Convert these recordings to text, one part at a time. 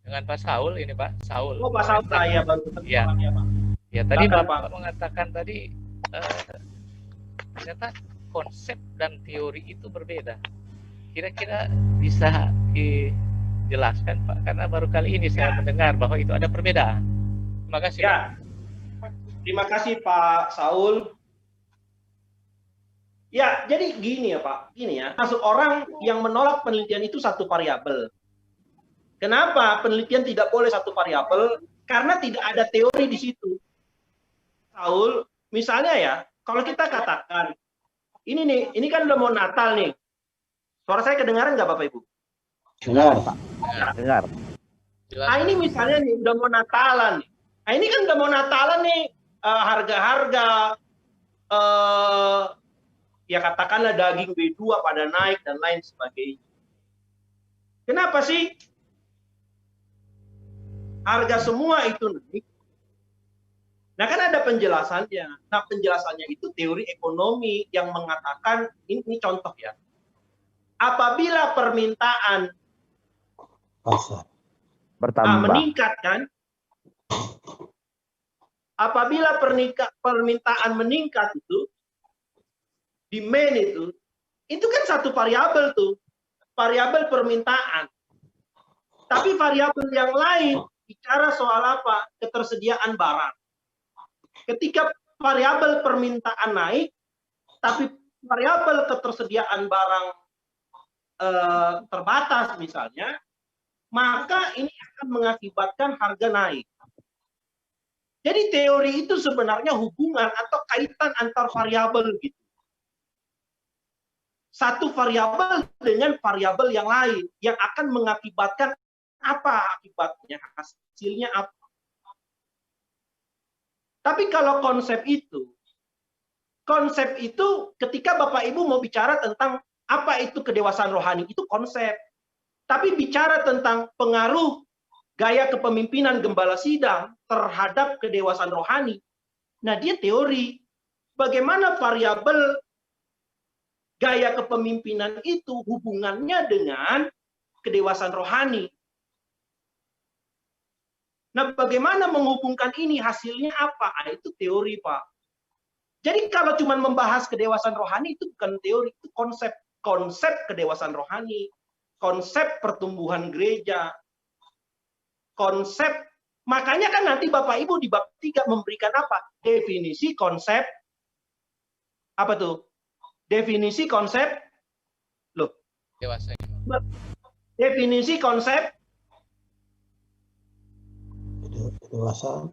Dengan Pak Saul ini Pak, Saul. Oh, Pak Saul, saya baru ya. ketemu ya, Pak. Ya, tadi Silakan, Bapak Pak. mengatakan tadi ternyata konsep dan teori itu berbeda. Kira-kira bisa dijelaskan Pak? Karena baru kali ini saya mendengar bahwa itu ada perbedaan. Terima kasih Pak. Terima kasih Pak Saul. Ya, jadi gini ya Pak, gini ya, masuk orang yang menolak penelitian itu satu variabel. Kenapa penelitian tidak boleh satu variabel? Karena tidak ada teori di situ. Saul, misalnya ya, kalau kita katakan, ini nih, ini kan udah mau Natal nih. Suara saya kedengaran nggak Bapak Ibu? Dengar, Pak. Dengar. Nah ini misalnya nih, udah mau Natalan nih. Nah ini kan udah mau Natalan nih, harga-harga, ya katakanlah daging B2 pada naik dan lain sebagainya. Kenapa sih harga semua itu naik? Nah kan ada penjelasannya. Nah penjelasannya itu teori ekonomi yang mengatakan, ini contoh ya, apabila permintaan bertambah, meningkat kan, apabila permintaan meningkat itu, demand itu kan satu variabel tuh, variabel permintaan. Tapi variabel yang lain bicara soal apa? Ketersediaan barang. Ketika variabel permintaan naik, tapi variabel ketersediaan barang terbatas misalnya, maka ini akan mengakibatkan harga naik. Jadi teori itu sebenarnya hubungan atau kaitan antar variabel gitu. Satu variabel dengan variabel yang lain yang akan mengakibatkan apa akibatnya, hasilnya apa. Tapi kalau konsep itu ketika Bapak Ibu mau bicara tentang apa itu kedewasaan rohani, itu konsep. Tapi bicara tentang pengaruh gaya kepemimpinan gembala sidang terhadap kedewasaan rohani, nah dia teori. Bagaimana variabel gaya kepemimpinan itu hubungannya dengan kedewasaan rohani. Nah, bagaimana menghubungkan ini, hasilnya apa? Nah, itu teori, Pak. Jadi kalau cuma membahas kedewasaan rohani itu bukan teori, itu konsep. Konsep kedewasaan rohani, konsep pertumbuhan gereja, konsep. Makanya kan nanti Bapak Ibu di bab 3 memberikan apa? Definisi konsep. Apa tuh? Definisi konsep. Loh. Dewasa. Definisi konsep dewasa.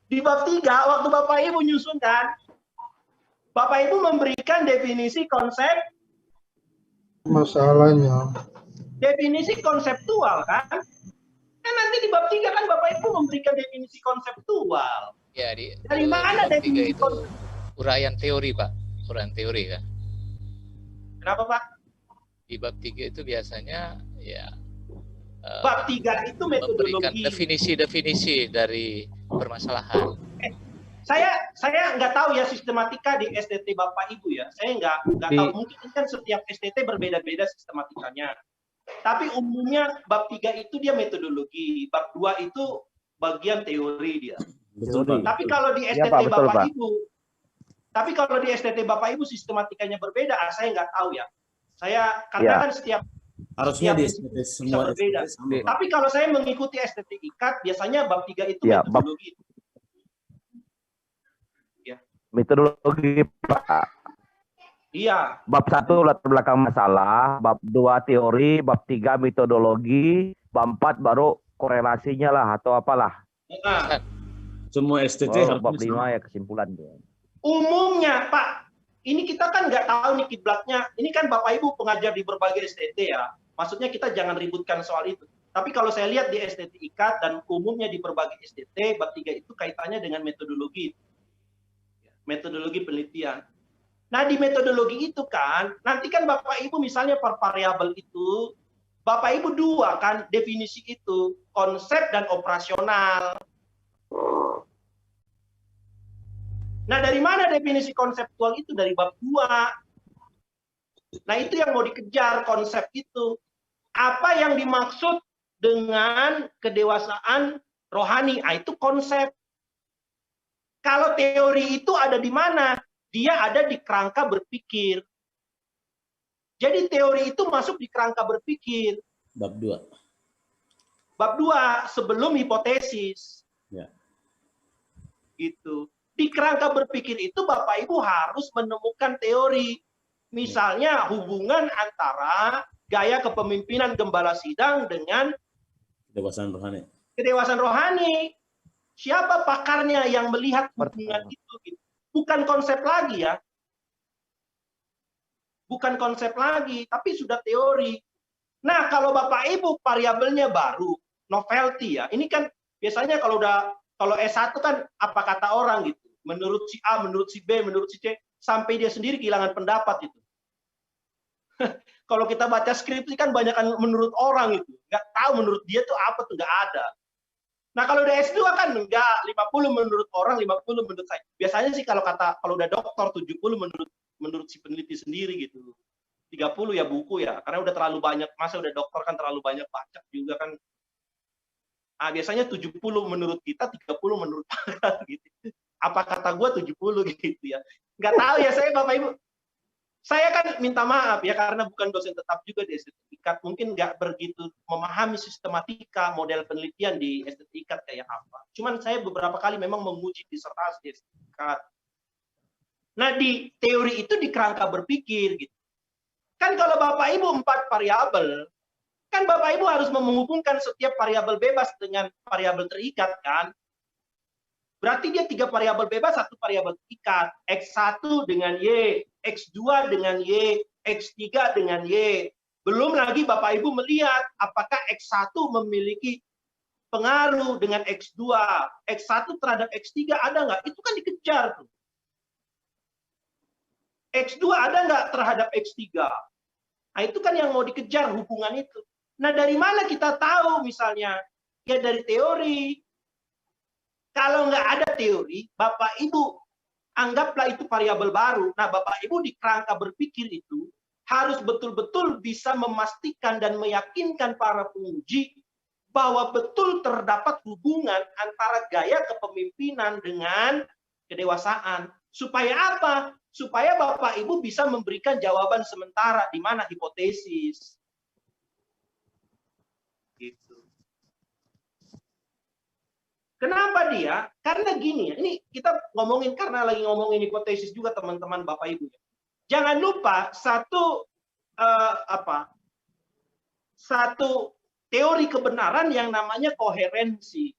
Di bab 3, waktu Bapak Ibu nyusun kan, Bapak Ibu memberikan definisi konsep. Masalahnya. Definisi konseptual kan? Kan nanti di bab 3 kan Bapak Ibu memberikan definisi konseptual. Ya, dari mana definisi itu uraian teori, Pak? Uraian teori kan? Kenapa, Pak? Di bab 3 itu biasanya ya bab 3 itu metodologi. Definisi-definisi dari permasalahan. Saya nggak tahu ya sistematika di STT Bapak Ibu ya. Saya nggak tahu. Mungkin kan setiap STT berbeda-beda sistematikanya. Tapi umumnya bab 3 itu dia metodologi. Bab 2 itu bagian teori dia. Betul, tapi kalau di STT ya, Pak, betul, Bapak Pak. Ibu, tapi kalau di STT Bapak Ibu sistematikanya berbeda, saya nggak tahu ya. Karena kan setiap harusnya di STT semua berbeda. STT sama, tapi kalau saya mengikuti STT IKAT, biasanya bab 3 itu metodologi. Metodologi, Pak. Iya. Bab 1 latar belakang masalah, bab 2 teori, bab 3 metodologi, bab 4 baru korelasinya lah atau apalah. Nah, semua STT harus bab 5 ya kesimpulan. Umumnya, Pak, ini kita kan nggak tahu nih kiblatnya. Ini kan Bapak Ibu pengajar di berbagai STT ya. Maksudnya kita jangan ributkan soal itu. Tapi kalau saya lihat di STT IKAT dan umumnya di berbagai STT, bab 3 itu kaitannya dengan metodologi. Metodologi penelitian. Nah, di metodologi itu kan, nanti kan Bapak Ibu misalnya per variabel itu, Bapak Ibu 2 kan definisi itu, konsep dan operasional. Nah, dari mana definisi konseptual itu? Dari bab 2. Nah, itu yang mau dikejar konsep itu. Apa yang dimaksud dengan kedewasaan rohani. Nah, itu konsep. Kalau teori itu ada di mana? Dia ada di kerangka berpikir. Jadi teori itu masuk di kerangka berpikir. Bab 2. Bab 2 sebelum hipotesis. Ya. Gitu. Di kerangka berpikir itu Bapak Ibu harus menemukan teori. Misalnya hubungan antara gaya kepemimpinan gembala sidang dengan Kedewasaan rohani. kedewasaan rohani. Siapa pakarnya yang melihat hubungan itu? Gitu. Bukan konsep lagi ya. Bukan konsep lagi, tapi sudah teori. Nah, kalau Bapak Ibu variabelnya baru, novelty ya. Ini kan biasanya kalau S1 kan apa kata orang gitu. Menurut si A, menurut si B, menurut si C, sampai dia sendiri kehilangan pendapat gitu. Kalau kita baca skripsi kan banyak menurut orang itu. Nggak tahu menurut dia tuh apa tuh, nggak ada. Nah, kalau udah S2 kan enggak, 50 menurut orang, 50 menurut saya. Biasanya sih kalau udah doktor 70 menurut si peneliti sendiri gitu. 30 ya buku ya, karena udah terlalu banyak, masa udah dokter kan terlalu banyak baca juga kan. Ah, biasanya 70 menurut kita, 30 menurut pakar gitu. Apa kata gua 70 gitu ya. Nggak tahu ya saya Bapak Ibu. Saya kan minta maaf ya karena bukan dosen tetap juga di STT-IKAT, mungkin nggak begitu memahami sistematika model penelitian di STT-IKAT kayak apa. Cuman saya beberapa kali memang menguji disertasi di STT-IKAT. Nah, di teori itu di kerangka berpikir gitu. Kan kalau Bapak Ibu 4 variabel, kan Bapak Ibu harus menghubungkan setiap variabel bebas dengan variabel terikat kan? Berarti dia 3 variabel bebas, 1 variabel terikat. X1 dengan Y, X2 dengan Y, X3 dengan Y. Belum lagi Bapak Ibu melihat apakah X1 memiliki pengaruh dengan X2. X1 terhadap X3 ada nggak? Itu kan dikejar tuh. X2 ada nggak terhadap X3? Nah, itu kan yang mau dikejar hubungan itu. Nah, dari mana kita tahu misalnya? Ya dari teori. Kalau nggak ada teori, Bapak Ibu anggaplah itu variabel baru. Nah, Bapak Ibu di kerangka berpikir itu harus betul-betul bisa memastikan dan meyakinkan para penguji bahwa betul terdapat hubungan antara gaya kepemimpinan dengan kedewasaan. Supaya apa? Supaya Bapak Ibu bisa memberikan jawaban sementara di mana hipotesis. Gitu. Kenapa dia? Karena gini ya, ini kita ngomongin karena lagi ngomongin hipotesis juga teman-teman Bapak Ibu. Jangan lupa satu teori kebenaran yang namanya koherensi.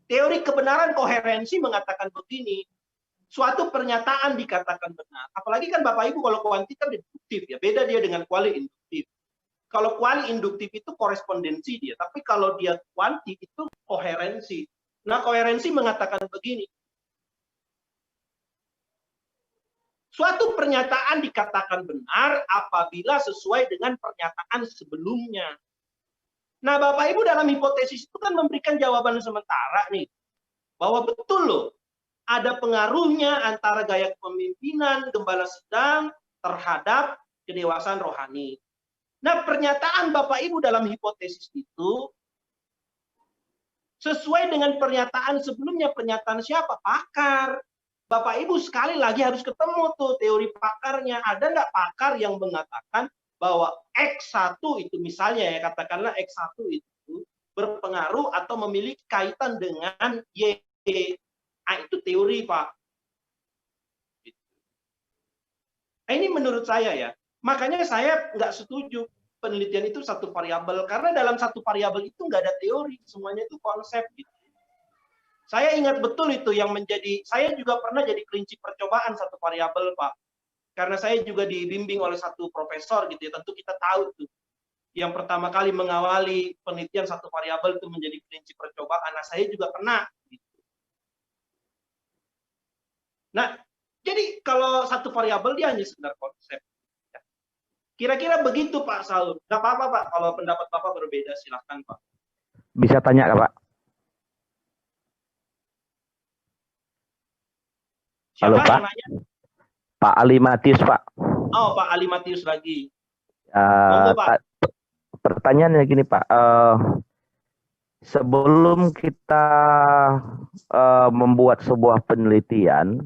Teori kebenaran koherensi mengatakan begini, suatu pernyataan dikatakan benar. Apalagi kan Bapak Ibu kalau kuanti kan deduktif ya, beda dia dengan kuali induktif. Kalau kuali induktif itu korespondensi dia, tapi kalau dia kuanti itu koherensi. Nah, koherensi mengatakan begini. Suatu pernyataan dikatakan benar apabila sesuai dengan pernyataan sebelumnya. Nah, Bapak Ibu dalam hipotesis itu kan memberikan jawaban sementara nih. Bahwa betul loh, ada pengaruhnya antara gaya kepemimpinan gembala sidang terhadap kedewasaan rohani. Nah, pernyataan Bapak Ibu dalam hipotesis itu sesuai dengan pernyataan sebelumnya. Pernyataan siapa? Pakar. Bapak Ibu sekali lagi harus ketemu tuh teori pakarnya. Ada nggak pakar yang mengatakan bahwa X1 itu misalnya ya, katakanlah X1 itu berpengaruh atau memiliki kaitan dengan Y. Nah, itu teori, Pak. Nah, ini menurut saya ya. Makanya saya nggak setuju penelitian itu satu variabel. Karena dalam satu variabel itu nggak ada teori. Semuanya itu konsep. Gitu. Saya ingat betul itu yang menjadi, saya juga pernah jadi kelinci percobaan satu variabel, Pak. Karena saya juga dibimbing oleh satu profesor gitu ya. Tentu kita tahu tuh. Yang pertama kali mengawali penelitian satu variabel itu menjadi kelinci percobaan. Nah, saya juga pernah. Gitu. Nah, jadi kalau satu variabel dia hanya sekedar konsep. Kira-kira begitu Pak Saud. Nggak apa-apa Pak, kalau pendapat Bapak berbeda silahkan Pak. Bisa tanya Pak? Siapa halo Pak? Namanya? Pak Ali Matius Pak. Oh Pak Ali Matius lagi. Pak. pertanyaannya gini Pak, sebelum kita membuat sebuah penelitian,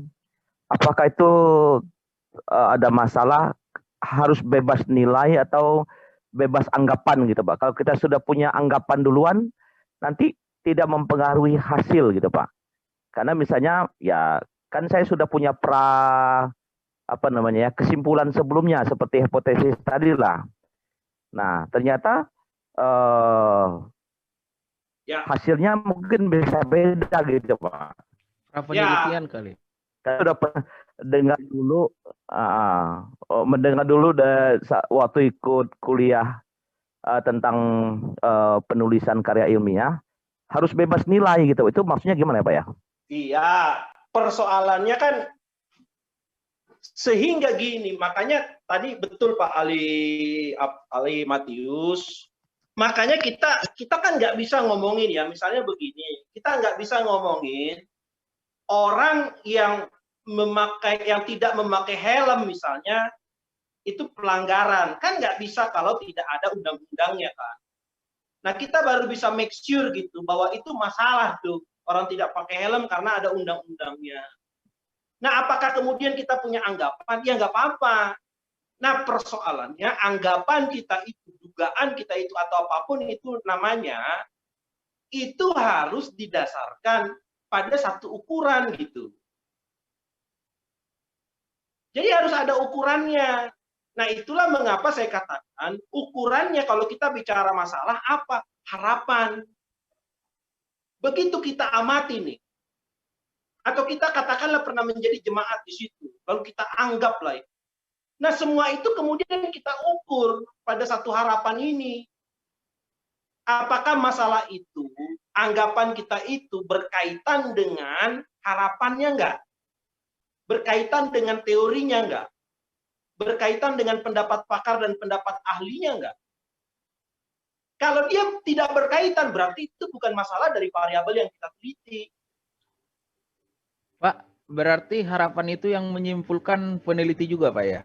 apakah itu ada masalah harus bebas nilai atau bebas anggapan gitu Pak? Kalau kita sudah punya anggapan duluan, nanti tidak mempengaruhi hasil gitu Pak. Karena misalnya ya kan saya sudah punya kesimpulan sebelumnya seperti hipotesis tadi lah. Nah ternyata hasilnya mungkin bisa beda gitu Pak. Penelitian kali. Saya sudah pernah mendengar dulu waktu ikut kuliah tentang penulisan karya ilmiah harus bebas nilai gitu. Itu maksudnya gimana ya Pak ya? Iya, persoalannya kan sehingga gini, makanya tadi betul Pak Ali Matius. Makanya kita kan nggak bisa ngomongin ya, misalnya begini, kita nggak bisa ngomongin orang yang tidak memakai helm misalnya itu pelanggaran, kan nggak bisa kalau tidak ada undang-undangnya kan. Nah kita baru bisa make sure gitu bahwa itu masalah tuh orang tidak pakai helm karena ada undang-undangnya. Nah apakah kemudian kita punya anggapan? Ya nggak apa-apa. Nah persoalannya anggapan kita itu, dugaan kita itu atau apapun itu namanya, itu harus didasarkan pada satu ukuran gitu. Jadi harus ada ukurannya. Nah itulah mengapa saya katakan ukurannya kalau kita bicara masalah apa? Harapan. Begitu kita amati nih, atau kita katakanlah pernah menjadi jemaat di situ, lalu kita anggaplah. Nah semua itu kemudian kita ukur pada satu harapan ini. Apakah masalah itu, anggapan kita itu berkaitan dengan harapannya enggak? Berkaitan dengan teorinya enggak? Berkaitan dengan pendapat pakar dan pendapat ahlinya enggak? Kalau dia tidak berkaitan, berarti itu bukan masalah dari variabel yang kita teliti. Pak, berarti harapan itu yang menyimpulkan peneliti juga, Pak ya?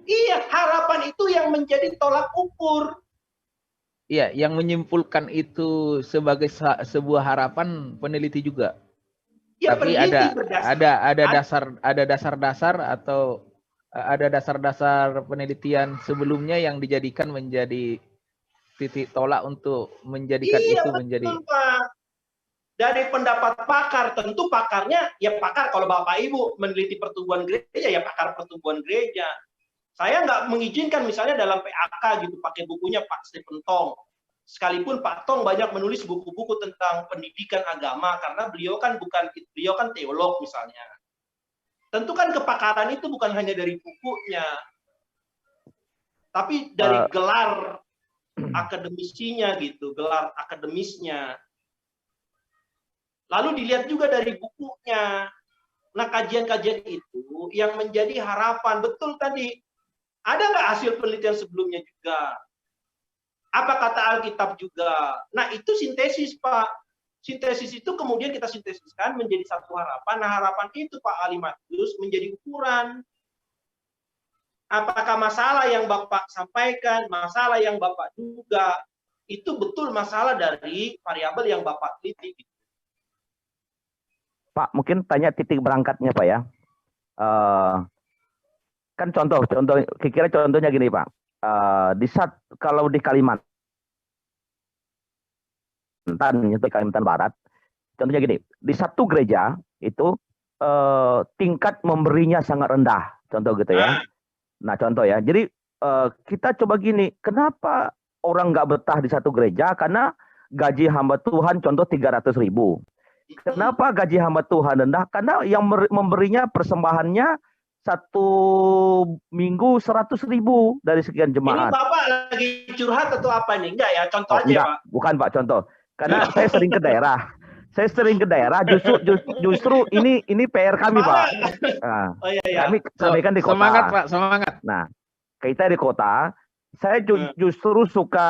Iya, harapan itu yang menjadi tolak ukur. Iya, yang menyimpulkan itu sebagai sebuah harapan peneliti juga. Ya, tapi ada dasar-dasar atau ada dasar-dasar penelitian sebelumnya yang dijadikan menjadi titik tolak untuk menjadikan itu betul, menjadi. Pak. Dari pendapat pakar, tentu pakarnya ya pakar. Kalau Bapak Ibu meneliti pertumbuhan gereja ya pakar pertumbuhan gereja. Saya nggak mengizinkan misalnya dalam PAK gitu pakai bukunya Pak Stephen Tong. Sekalipun Pak Tong banyak menulis buku-buku tentang pendidikan agama karena beliau kan teolog misalnya. Tentu kan kepakaran itu bukan hanya dari bukunya, tapi dari gelar akademisinya gitu, gelar akademisnya. Lalu dilihat juga dari bukunya. Nah kajian-kajian itu yang menjadi harapan betul tadi. Ada nggak hasil penelitian sebelumnya juga? Apa kata Alkitab juga? Nah itu sintesis Pak. Sintesis itu kemudian kita sintesiskan menjadi satu harapan. Nah harapan itu Pak Ali Matius menjadi ukuran. Apakah masalah yang Bapak sampaikan, masalah yang Bapak duga, itu betul masalah dari variabel yang Bapak teliti. Pak, mungkin tanya titik berangkatnya Pak ya. Kan kira-kira contohnya gini Pak. Kalau di Kalimantan Barat, contohnya gini, di satu gereja itu tingkat memberinya sangat rendah, contoh gitu ya. Nah contoh ya, jadi kita coba gini, kenapa orang nggak betah di satu gereja? Karena gaji hamba Tuhan contoh 300.000. Kenapa gaji hamba Tuhan rendah? Karena yang memberinya persembahannya satu minggu 100.000 dari sekian jemaat. Ini Bapak lagi curhat atau apa nih? Enggak ya, contoh aja enggak, Pak. Bukan Pak, contoh. Karena saya sering ke daerah. Justru ini PR kami Pak. Nah, kami kan di kota. Semangat Pak, semangat. Nah, kita di kota, saya justru suka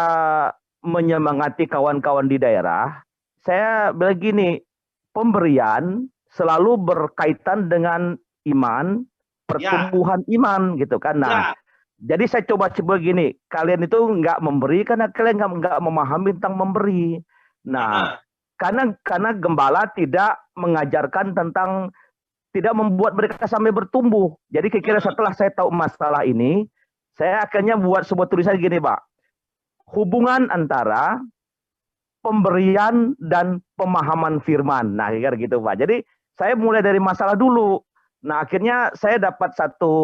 menyemangati kawan-kawan di daerah. Saya bilang gini, pemberian selalu berkaitan dengan iman, pertumbuhan iman gitu kan. Nah, Jadi saya coba gini, kalian itu nggak memberi karena kalian nggak memahami tentang memberi. Nah, karena gembala tidak mengajarkan tentang, tidak membuat mereka sampai bertumbuh. Jadi kira-kira setelah saya tahu masalah ini, saya akhirnya buat sebuah tulisan gini, Pak. Hubungan antara pemberian dan pemahaman firman. Nah, kira gitu, Pak. Jadi saya mulai dari masalah dulu. Nah, akhirnya saya dapat satu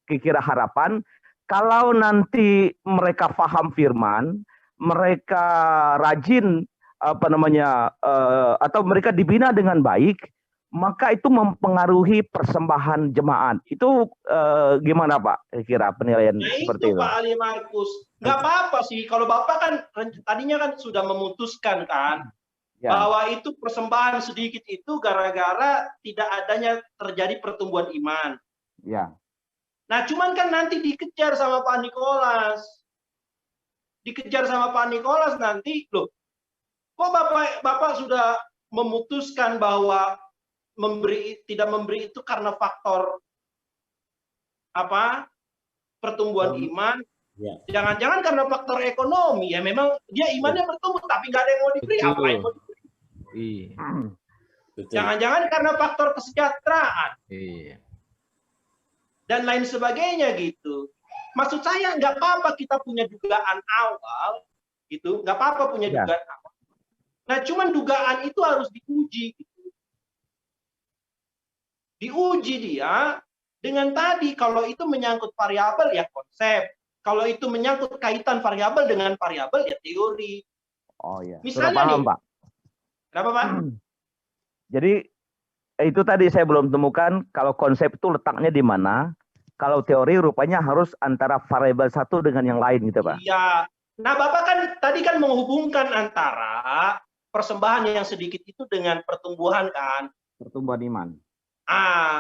kira harapan, kalau nanti mereka paham firman, mereka rajin atau mereka dibina dengan baik, maka itu mempengaruhi persembahan jemaat. Itu gimana Pak? Kira penilaian Nah seperti itu itu? Pak Ali Markus, nggak apa-apa sih kalau Bapak kan tadinya kan sudah memutuskan kan bahwa itu persembahan sedikit itu gara-gara tidak adanya terjadi pertumbuhan iman. Ya. Nah cuman kan nanti dikejar sama Pak Nikolas, nanti loh, kok Bapak sudah memutuskan bahwa tidak memberi itu karena faktor pertumbuhan iman, jangan-jangan karena faktor ekonomi, ya memang dia imannya bertumbuh tapi nggak ada yang mau diberi, apa yang mau diberi? Jangan-jangan karena faktor kesejahteraan dan lain sebagainya gitu. Maksud saya nggak apa-apa kita punya dugaan awal gitu, nggak apa-apa punya dugaan awal. Nah cuman dugaan itu harus diuji gitu. Diuji dia dengan tadi, kalau itu menyangkut variabel ya konsep, kalau itu menyangkut kaitan variabel dengan variabel ya teori. Oh iya. Misalnya paham, nih, Pak. kenapa Pak? Jadi itu tadi saya belum temukan kalau konsep itu letaknya di mana. Kalau teori rupanya harus antara variabel satu dengan yang lain gitu Pak. Iya. Nah Bapak kan tadi kan menghubungkan antara persembahan yang sedikit itu dengan pertumbuhan kan. Pertumbuhan iman.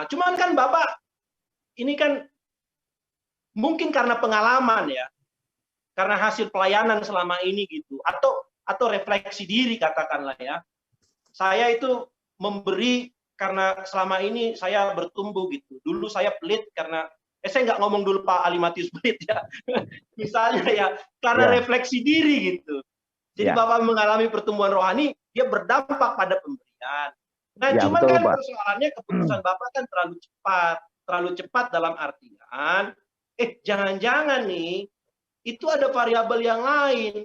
Cuman kan Bapak ini kan mungkin karena pengalaman ya, karena hasil pelayanan selama ini gitu, atau refleksi diri katakanlah ya. Saya itu memberi karena selama ini saya bertumbuh gitu. Dulu saya pelit karena saya nggak ngomong dulu Pak Ali Matius pelit ya. Misalnya ya, karena refleksi diri gitu. Jadi Bapak mengalami pertumbuhan rohani, dia berdampak pada pemberian. Nah, cuman betul, kan Pak. persoalannya keputusan Bapak kan terlalu cepat dalam artian, jangan-jangan nih, itu ada variabel yang lain.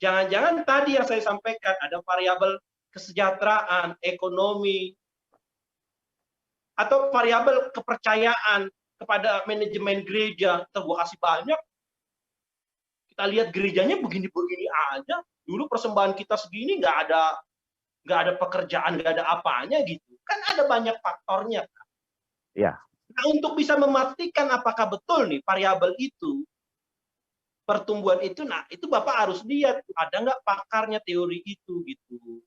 Jangan-jangan tadi yang saya sampaikan, ada variabel kesejahteraan, ekonomi, atau variabel kepercayaan kepada manajemen gereja. Terbuka kasih banyak, kita lihat gerejanya begini-begini aja. Dulu persembahan kita segini nggak ada pekerjaan, nggak ada apanya gitu. Kan ada banyak faktornya. Kan? Ya. Nah, untuk bisa memastikan apakah betul nih variabel itu, pertumbuhan itu, nah itu Bapak harus lihat ada nggak pakarnya teori itu gitu.